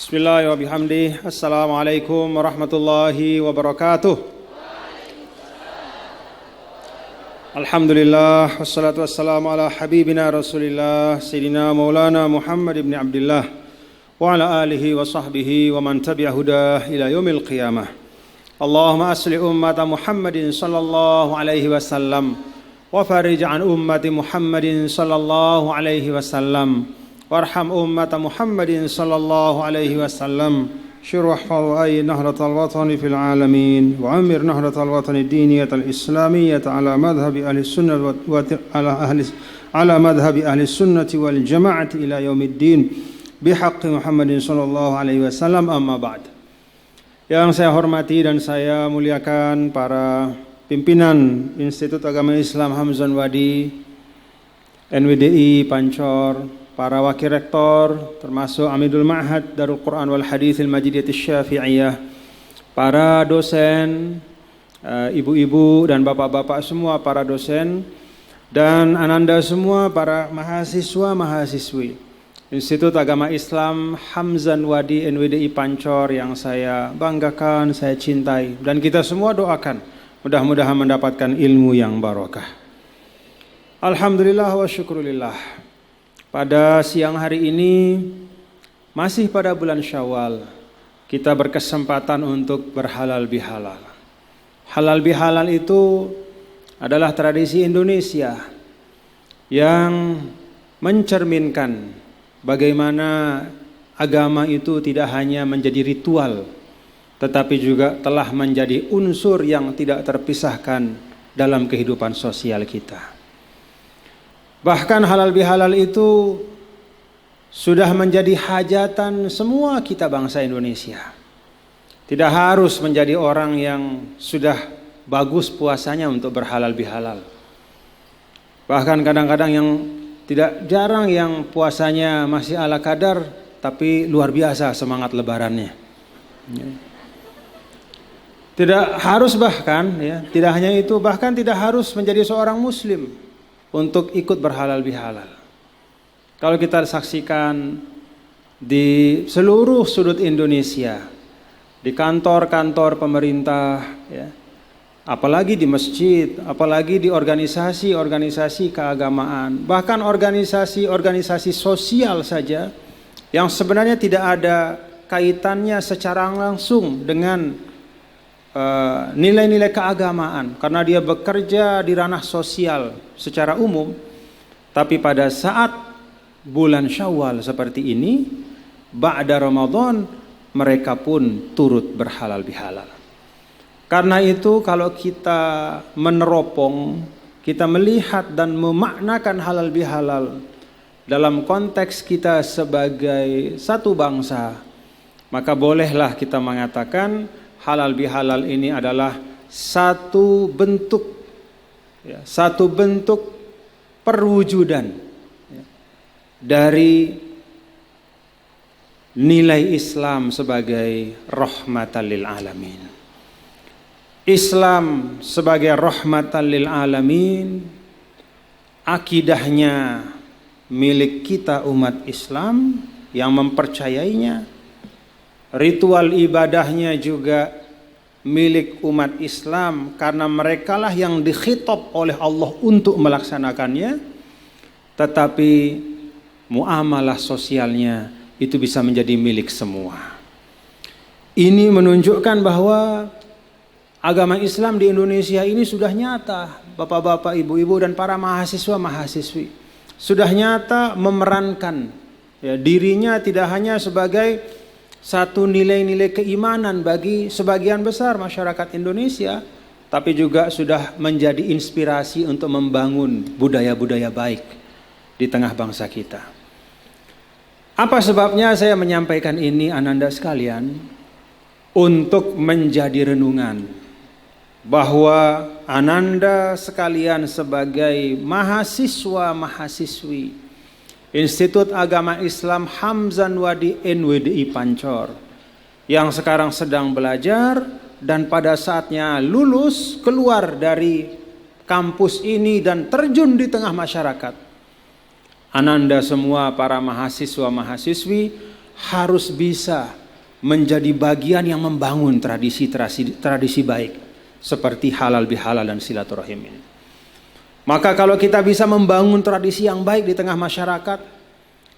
Bismillah wa bihamdih. Assalamualaikum warahmatullahi wabarakatuh. Alhamdulillah wassalatu wassalamu ala habibina Rasulillah Sayyidina Maulana Muhammad ibn Abdullah wa ala alihi wa sahbihi wa man tabi'a hudah ila yaumil qiyamah. Allahumma asli ummata Muhammadin sallallahu alaihi wasallam wa farij an ummati Muhammadin sallallahu alaihi wasallam. Warham ummata Muhammadin sallallahu alaihi wasallam. Syurah hawai nahratal watani fil alamin. Wa amir nahratal watani diniyatal islamiyata ala madhabi ahli sunnah ala madhabi ahli sunnati wal jama'ati ila yaumiddin. Bihaqqi Muhammadin sallallahu alaihi wasallam, amma ba'd. Yang saya hormati dan saya muliakan para pimpinan Institut Agama Islam Hamzan Wadi, NWDI Pancor, para wakil rektor, termasuk Amidul Ma'had Darul Quran wal Hadithil Majidiyah Syafi'iyah, para dosen, ibu-ibu dan bapak-bapak semua, para dosen, dan ananda semua, para mahasiswa-mahasiswi Institut Agama Islam Hamzan Wadi NWDI Pancor yang saya banggakan, saya cintai, dan kita semua doakan mudah-mudahan mendapatkan ilmu yang barokah. Alhamdulillah wa syukurillah. Pada siang hari ini, masih pada bulan Syawal, kita berkesempatan untuk berhalal bihalal. Halal bihalal itu adalah tradisi Indonesia yang mencerminkan bagaimana agama itu tidak hanya menjadi ritual, tetapi juga telah menjadi unsur yang tidak terpisahkan dalam kehidupan sosial kita. Bahkan halal bihalal itu sudah menjadi hajatan semua kita bangsa Indonesia. Tidak harus menjadi orang yang sudah bagus puasanya untuk berhalal bihalal. Bahkan kadang-kadang yang tidak jarang yang puasanya masih ala kadar, tapi luar biasa semangat lebarannya. Tidak harus bahkan, tidak hanya itu, bahkan tidak harus menjadi seorang muslim untuk ikut berhalal bihalal. Kalau kita saksikan di seluruh sudut Indonesia, di kantor-kantor pemerintah, apalagi di masjid, apalagi di organisasi-organisasi keagamaan, bahkan organisasi-organisasi sosial saja yang sebenarnya tidak ada kaitannya secara langsung dengan nilai-nilai keagamaan, karena dia bekerja di ranah sosial secara umum, tapi pada saat bulan Syawal seperti ini, ba'da Ramadan, mereka pun turut berhalal bihalal. Karena itu kalau kita meneropong, kita melihat dan memaknakan halal bihalal dalam konteks kita sebagai satu bangsa, maka bolehlah kita mengatakan halal bihalal ini adalah satu bentuk perwujudan dari nilai Islam sebagai rahmatan lil alamin. Islam sebagai rahmatan lil alamin, akidahnya milik kita umat Islam yang mempercayainya. Ritual ibadahnya juga milik umat Islam karena merekalah yang dikhitab oleh Allah untuk melaksanakannya. Tetapi muamalah sosialnya itu bisa menjadi milik semua. Ini menunjukkan bahwa agama Islam di Indonesia ini sudah nyata, bapak-bapak, ibu-ibu dan para mahasiswa-mahasiswi sudah nyata memerankan dirinya tidak hanya sebagai satu nilai-nilai keimanan bagi sebagian besar masyarakat Indonesia, tapi juga sudah menjadi inspirasi untuk membangun budaya-budaya baik di tengah bangsa kita. Apa sebabnya saya menyampaikan ini, ananda sekalian? Untuk menjadi renungan bahwa ananda sekalian sebagai mahasiswa-mahasiswi Institut Agama Islam Hamzan Wadi NWDI Pancor yang sekarang sedang belajar dan pada saatnya lulus keluar dari kampus ini dan terjun di tengah masyarakat. Ananda semua para mahasiswa-mahasiswi harus bisa menjadi bagian yang membangun tradisi baik seperti halal bihalal dan silaturahim ini. Maka kalau kita bisa membangun tradisi yang baik di tengah masyarakat,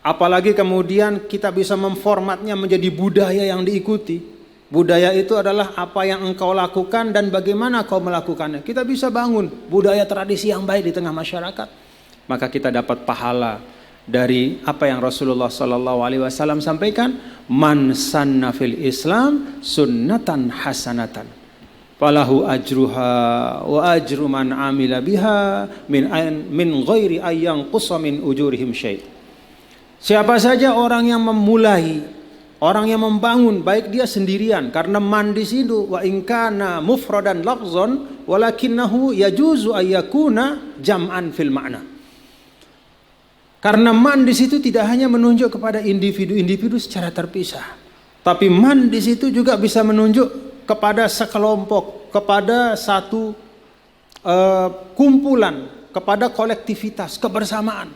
apalagi kemudian kita bisa memformatnya menjadi budaya yang diikuti. Budaya itu adalah apa yang engkau lakukan dan bagaimana kau melakukannya. Kita bisa bangun budaya tradisi yang baik di tengah masyarakat. Maka kita dapat pahala dari apa yang Rasulullah SAW sampaikan, man sanna fil Islam sunnatan hasanatan falahu ajruha wa ajru man amila biha min ghairi ayyang qusa min ujurihim syai'. Siapa saja orang yang memulai, orang yang membangun, baik dia sendirian, karena man di situ wa in kana mufradan lafzan walakinnahu yajuzu ayyakuna jam'an fil ma'na. Karena man di situ tidak hanya menunjuk kepada individu-individu secara terpisah, tapi man di situ juga bisa menunjuk kepada sekelompok, kepada satu kumpulan, kepada kolektivitas, kebersamaan.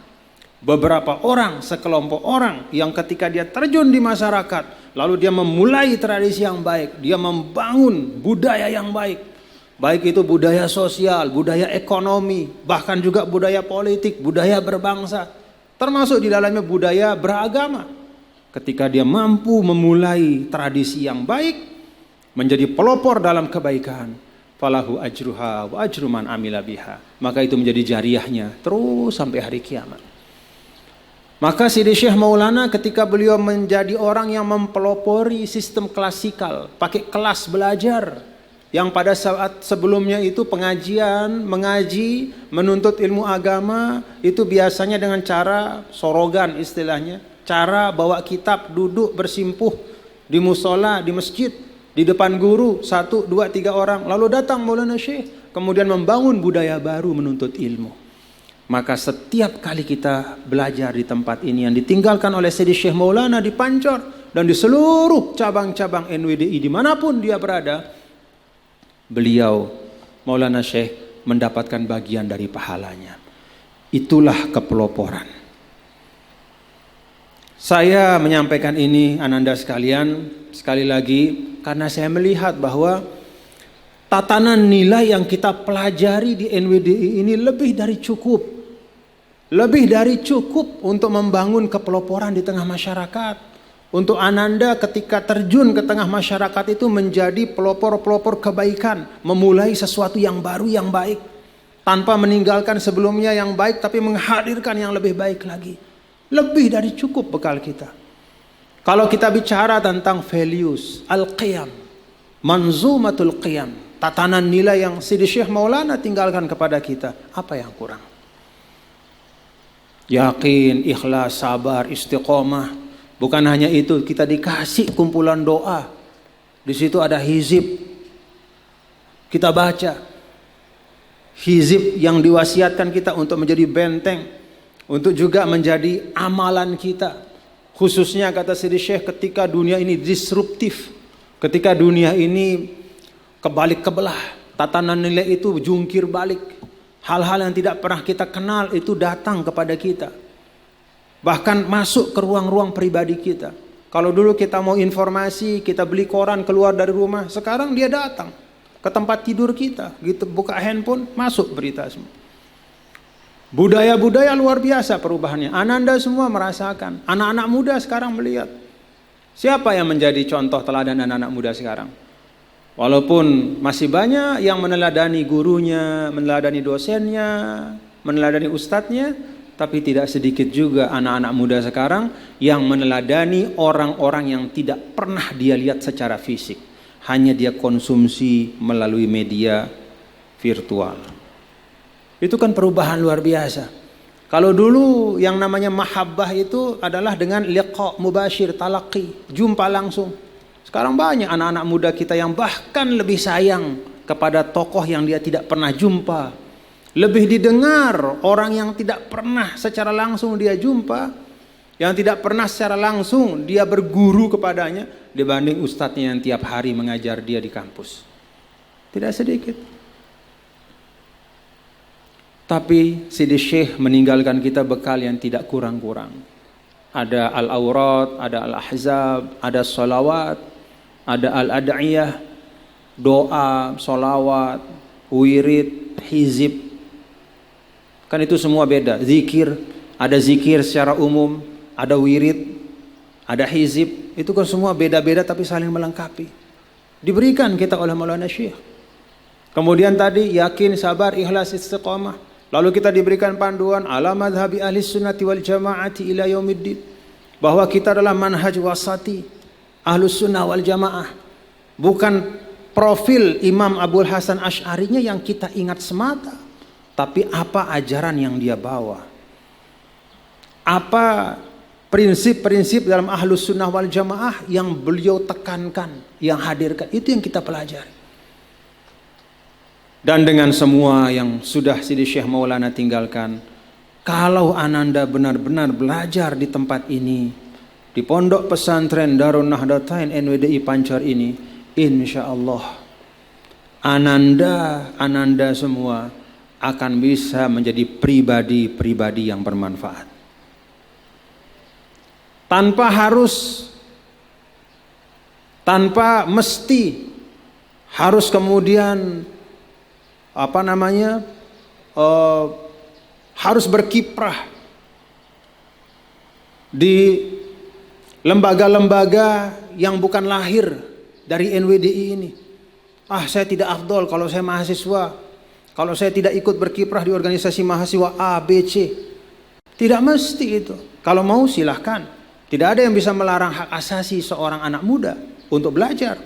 Beberapa orang, sekelompok orang yang ketika dia terjun di masyarakat, lalu dia memulai tradisi yang baik, dia membangun budaya yang baik. Baik itu budaya sosial, budaya ekonomi, bahkan juga budaya politik, budaya berbangsa. Termasuk di dalamnya budaya beragama. Ketika dia mampu memulai tradisi yang baik, menjadi pelopor dalam kebaikan, falahu ajruha wa ajru man amila biha. Maka itu menjadi jariahnya terus sampai hari kiamat. Maka Sidi Syekh Maulana ketika beliau menjadi orang yang mempelopori sistem klasikal, pakai kelas belajar, yang pada saat sebelumnya itu pengajian, mengaji, menuntut ilmu agama, itu biasanya dengan cara sorogan istilahnya, cara bawa kitab, duduk bersimpuh di musola, di masjid, di depan guru, 1, 2, 3 orang, lalu datang Maulana Syekh, kemudian membangun budaya baru menuntut ilmu. Maka setiap kali kita belajar di tempat ini yang ditinggalkan oleh Sidi Syekh Maulana di Pancor dan di seluruh cabang-cabang NWDI dimanapun dia berada, beliau Maulana Syekh mendapatkan bagian dari pahalanya. Itulah kepeloporan. Saya menyampaikan ini ananda sekalian sekali lagi karena saya melihat bahwa tatanan nilai yang kita pelajari di NWDI ini lebih dari cukup. Lebih dari cukup untuk membangun kepeloporan di tengah masyarakat. Untuk ananda ketika terjun ke tengah masyarakat itu menjadi pelopor-pelopor kebaikan, memulai sesuatu yang baru yang baik, tanpa meninggalkan sebelumnya yang baik, tapi menghadirkan yang lebih baik lagi. Lebih dari cukup bekal kita. Kalau kita bicara tentang values, al-qiyam, manzumatul qiyam, tatanan nilai yang Sidi Syekh Maulana tinggalkan kepada kita, apa yang kurang? Yakin, ikhlas, sabar, istiqomah. Bukan hanya itu, kita dikasih kumpulan doa. Di situ ada hizib. Kita baca. Hizib yang diwasiatkan kita untuk menjadi benteng. Untuk juga menjadi amalan kita. Khususnya kata Sidi Syekh ketika dunia ini disruptif. Ketika dunia ini kebalik kebelah. Tatanan nilai itu jungkir balik. Hal-hal yang tidak pernah kita kenal itu datang kepada kita. Bahkan masuk ke ruang-ruang pribadi kita. Kalau dulu kita mau informasi, kita beli koran keluar dari rumah, sekarang dia datang ke tempat tidur kita, gitu buka handphone, masuk berita semua. Budaya-budaya luar biasa perubahannya. Ananda semua merasakan. Anak-anak muda sekarang melihat. Siapa yang menjadi contoh teladan anak-anak muda sekarang? Walaupun masih banyak yang meneladani gurunya, meneladani dosennya, meneladani ustadznya, tapi tidak sedikit juga anak-anak muda sekarang yang meneladani orang-orang yang tidak pernah dia lihat secara fisik. Hanya dia konsumsi melalui media virtual. Itu kan perubahan luar biasa. Kalau dulu yang namanya mahabbah itu adalah dengan liqa mubashir, talaqi, jumpa langsung. Sekarang banyak anak-anak muda kita yang bahkan lebih sayang kepada tokoh yang dia tidak pernah jumpa. Lebih didengar orang yang tidak pernah secara langsung dia jumpa, yang tidak pernah secara langsung dia berguru kepadanya, dibanding ustadznya yang tiap hari mengajar dia di kampus. Tidak sedikit. Tapi Sidi Syekh meninggalkan kita bekal yang tidak kurang-kurang. Ada al-aurat, ada al-ahzab, ada sholawat, ada al-ad'iyah, doa, sholawat, wirid, hizib. Kan itu semua beda. Zikir, ada zikir secara umum, ada wirid, ada hizib. Itu kan semua beda-beda tapi saling melengkapi. Diberikan kita oleh Maulana Syekh. Kemudian tadi yakin, sabar, ikhlas, istiqamah. Lalu kita diberikan panduan ala madhabi ahli sunnati wal jamaati ila yaumiddin, bahwa kita adalah manhaj wasati ahlus sunnah wal jamaah. Bukan profil Imam Abul Hasan Asy'arinya yang kita ingat semata, tapi apa ajaran yang dia bawa, apa prinsip-prinsip dalam ahlus sunnah wal jamaah yang beliau tekankan, yang hadirkan. Itu yang kita pelajari. Dan dengan semua yang sudah Sidi Syekh Maulana tinggalkan, kalau Ananda benar-benar belajar di tempat ini, di Pondok Pesantren Darun Nahdlatain NWDI Pancar ini, insya Allah Ananda semua akan bisa menjadi pribadi-pribadi yang bermanfaat. Tanpa mesti harus kemudian harus berkiprah di lembaga-lembaga yang bukan lahir dari NWDI ini. Saya tidak afdol kalau saya mahasiswa, kalau saya tidak ikut berkiprah di organisasi mahasiswa A, B, C. Tidak mesti itu. Kalau mau silahkan. Tidak ada yang bisa melarang hak asasi seorang anak muda untuk belajar.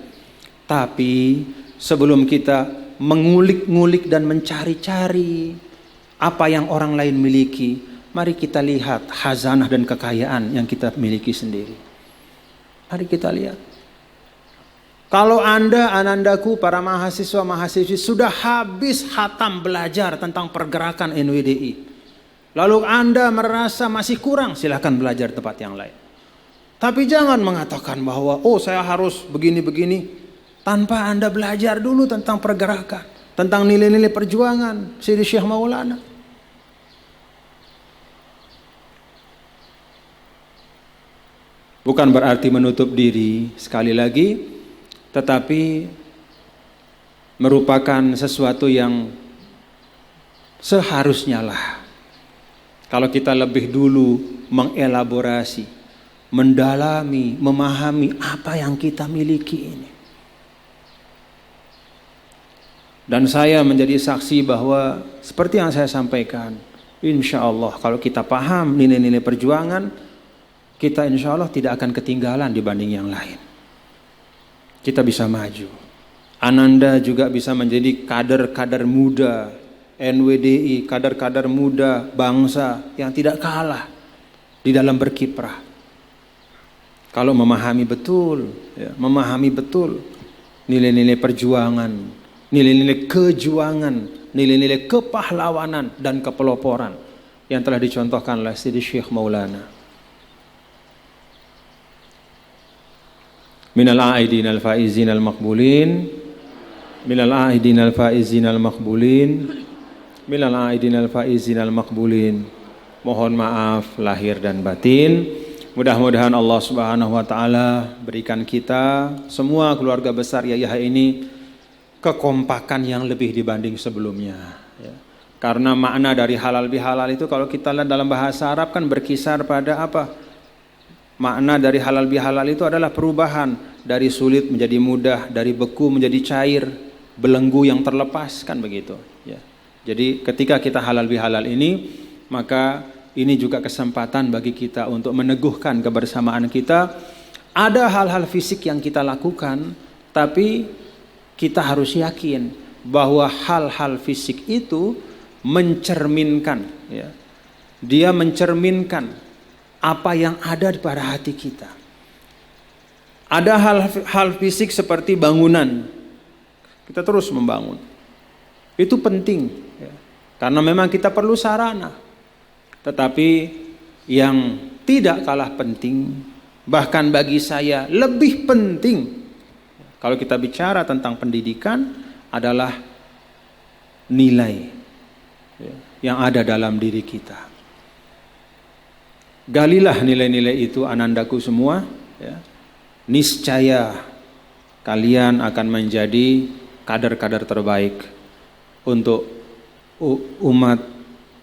Tapi sebelum kita mengulik-ngulik dan mencari-cari apa yang orang lain miliki, mari kita lihat khazanah dan kekayaan yang kita miliki sendiri. Mari kita lihat. Kalau anandaku, para mahasiswa-mahasiswi sudah habis khatam belajar tentang pergerakan NWDI, lalu Anda merasa masih kurang, silahkan belajar tempat yang lain. Tapi jangan mengatakan bahwa saya harus begini-begini tanpa Anda belajar dulu tentang pergerakan, tentang nilai-nilai perjuangan Sidi Syekh Maulana. Bukan berarti menutup diri, sekali lagi, tetapi merupakan sesuatu yang seharusnya lah. Kalau kita lebih dulu mengelaborasi, mendalami, memahami apa yang kita miliki ini. Dan saya menjadi saksi bahwa seperti yang saya sampaikan, insya Allah kalau kita paham nilai-nilai perjuangan, kita insya Allah tidak akan ketinggalan dibanding yang lain. Kita bisa maju. Ananda juga bisa menjadi kader-kader muda NWDI, kader-kader muda bangsa yang tidak kalah di dalam berkiprah. Kalau memahami betul nilai-nilai perjuangan, nilai-nilai kejuangan, nilai-nilai kepahlawanan dan kepeloporan yang telah dicontohkan oleh Sidi Syekh Maulana. Minal a'idin al-faizin al-maqbulin, minal a'idin al-faizin al-maqbulin, minal a'idin al-faizin al-maqbulin. Mohon maaf lahir dan batin. Mudah-mudahan Allah Subhanahu wa taala berikan kita semua keluarga besar Yayah ini kekompakan yang lebih dibanding sebelumnya, ya. Karena makna dari halal bihalal itu kalau kita lihat dalam bahasa Arab kan berkisar pada apa? Makna dari halal bihalal itu adalah perubahan dari sulit menjadi mudah, dari beku menjadi cair, belenggu yang terlepas, kan begitu, ya. Jadi ketika kita halal bihalal ini, maka ini juga kesempatan bagi kita untuk meneguhkan kebersamaan kita. Ada hal-hal fisik yang kita lakukan, tapi kita harus yakin bahwa hal-hal fisik itu mencerminkan, ya. Dia mencerminkan apa yang ada pada hati kita. Ada hal fisik seperti bangunan. Kita terus membangun. Itu penting, ya. Karena memang kita perlu sarana. Tetapi yang tidak kalah penting, bahkan bagi saya lebih penting, kalau kita bicara tentang pendidikan, adalah nilai yang ada dalam diri kita. Galilah nilai-nilai itu anandaku semua, ya. Niscaya kalian akan menjadi kader-kader terbaik untuk umat,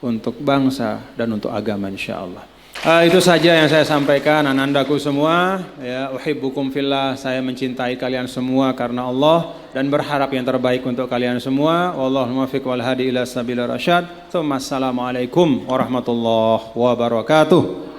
untuk bangsa, dan untuk agama insyaallah. Itu saja yang saya sampaikan anandaku semua, ya. Uhibbukum fillah, saya mencintai kalian semua karena Allah dan berharap yang terbaik untuk kalian semua. Wallahul muwaffiq wal hadi ila sabilir rasyad. Assalamualaikum warahmatullahi wabarakatuh.